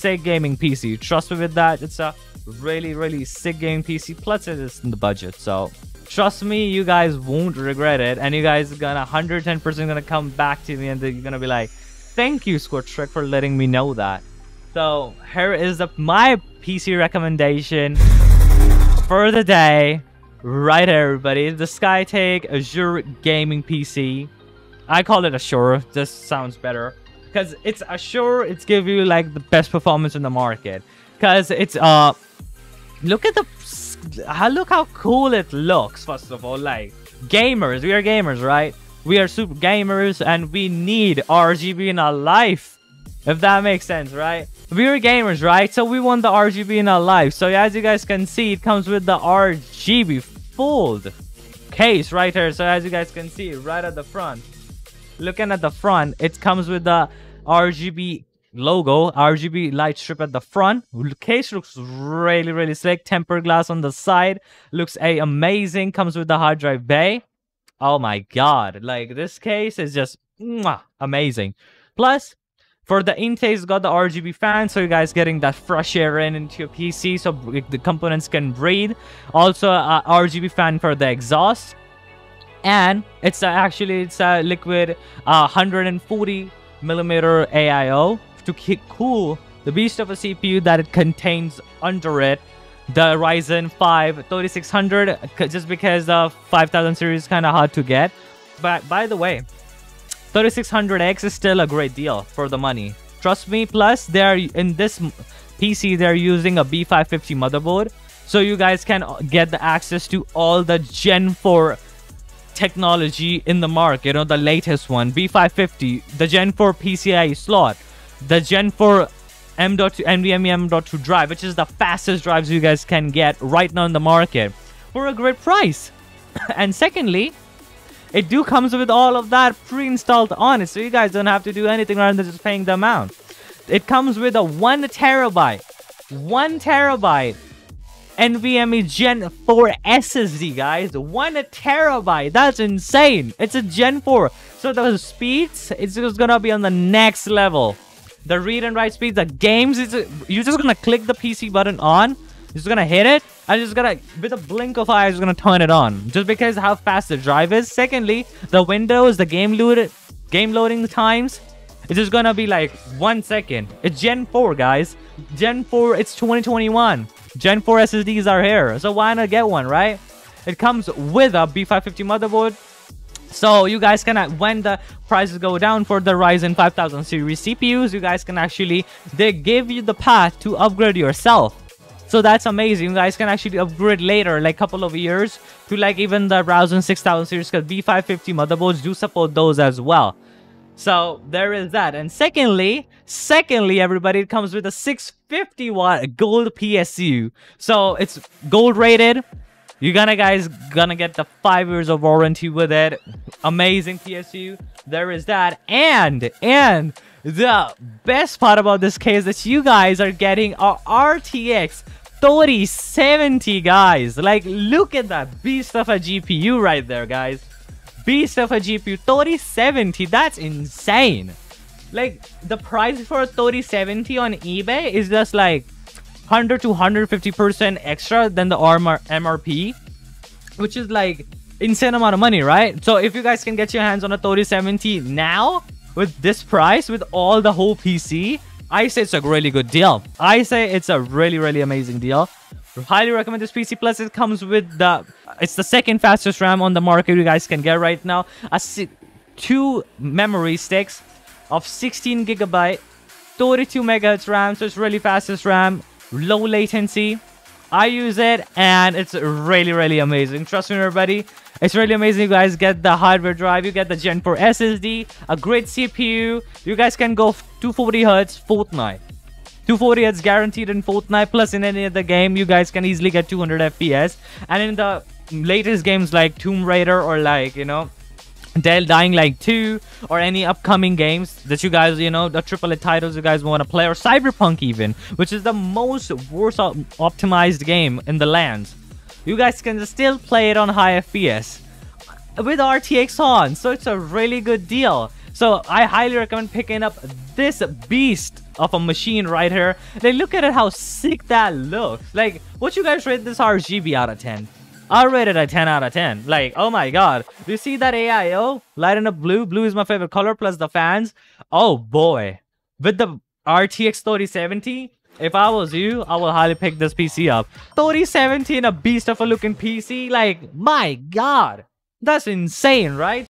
sick gaming PC. Trust me with that. It's a really sick gaming PC. Plus it is in the budget. So trust me, you guys won't regret it. And you guys are gonna 110% gonna come back to me and you're gonna be like, thank you, Squirt Trick, for letting me know that. So here is my PC recommendation for the day. Right here, everybody. The Skytake Azure Gaming PC. I call it Azure. This sounds better. Because it's Azure, it's give you like the best performance in the market. Because it's look how cool it looks. First of all, like gamers, we are gamers, right? We are super gamers and we need RGB in our life, if that makes sense, right? We are gamers, right? So we want the RGB in our life. So as you guys can see, it comes with the RGB fold case right here. So as you guys can see right at the front, looking at the front, it comes with the RGB logo, RGB light strip at the front. Case looks really slick. Tempered glass on the side, looks amazing. Comes with the hard drive bay. Oh my god, like this case is just amazing. Plus for the intake, it's got the RGB fan, so you guys getting that fresh air into your PC, so the components can breathe. Also a RGB fan for the exhaust. And it's actually a liquid 140mm AIO to cool the beast of a CPU that it contains under it. The Ryzen 5 3600, just because the 5000 series is kind of hard to get. But by the way, 3600X is still a great deal for the money. Trust me. Plus, they're in this PC, they're using a B550 motherboard, so you guys can get the access to all the Gen 4 technology in the market. You know, the latest one, B550, the Gen 4 PCIe slot, the Gen 4 M.2 NVMe M.2 drive, which is the fastest drives you guys can get right now in the market for a great price. And secondly, it comes with all of that pre-installed on it, so you guys don't have to do anything rather than just paying the amount. It comes with a 1 terabyte NVMe Gen 4 SSD, guys. 1 terabyte. That's insane. It's a Gen 4. So the speeds, it's just gonna be on the next level. The read and write speeds, the games, you're just gonna click the PC button on. You're just gonna hit it. And just gonna, with a blink of eyes, gonna turn it on. Just because how fast the drive is. Secondly, the windows, the game loading times, it's just gonna be like 1 second. It's Gen 4, guys. Gen 4, it's 2021. Gen 4 SSDs are here, so why not get one, right? It comes with a B550 motherboard, so you guys can, when the prices go down for the Ryzen 5000 series CPUs, you guys can actually, they give you the path to upgrade yourself. So that's amazing. You guys can actually upgrade later, like couple of years, to like even the Ryzen 6000 series, because B550 motherboards do support those as well. So there is that. And secondly, everybody, it comes with a 650 watt gold PSU. So it's gold rated. You're gonna get the 5 years of warranty with it. Amazing PSU. There is that. And the best part about this case is that you guys are getting a RTX 3070, guys. Like, look at that beast of a GPU right there, guys. Beast of a GPU, 3070. That's insane. Like, the price for a 3070 on eBay is just like 100 to 150% extra than the MRP, which is like insane amount of money, right? So if you guys can get your hands on a 3070 now with this price, with all the whole PC, I say it's a really good deal. I say it's a really amazing deal. Highly recommend this PC. Plus, it comes with it's the second fastest RAM on the market you guys can get right now. 2 memory sticks of 16 gigabyte, 32 megahertz RAM. So it's really fastest RAM, low latency. I use it and it's really amazing. Trust me, everybody. It's really amazing. You guys get the hardware drive. You get the Gen 4 SSD, a great CPU. You guys can go 240 Hz Fortnite. 240 Hz guaranteed in Fortnite. Plus, in any other game, you guys can easily get 200 FPS. And in the latest games like Tomb Raider or like, you know, Dying Light 2 or any upcoming games that you guys, you know, the AAA titles you guys want to play, or Cyberpunk even, which is the worst optimized game in the lands, you guys can still play it on high FPS with RTX on. So it's a really good deal. So I highly recommend picking up this beast of a machine right here. Like, look at it, how sick that looks. Like, what you guys rate this RGB out of 10? I'll rate it a 10 out of 10. Like, oh my god. Do you see that AIO? Lighting up blue. Blue is my favorite color, plus the fans. Oh boy. With the RTX 3070, if I was you, I will highly pick this PC up. 3070 in a beast of a looking PC. Like, my god. That's insane, right?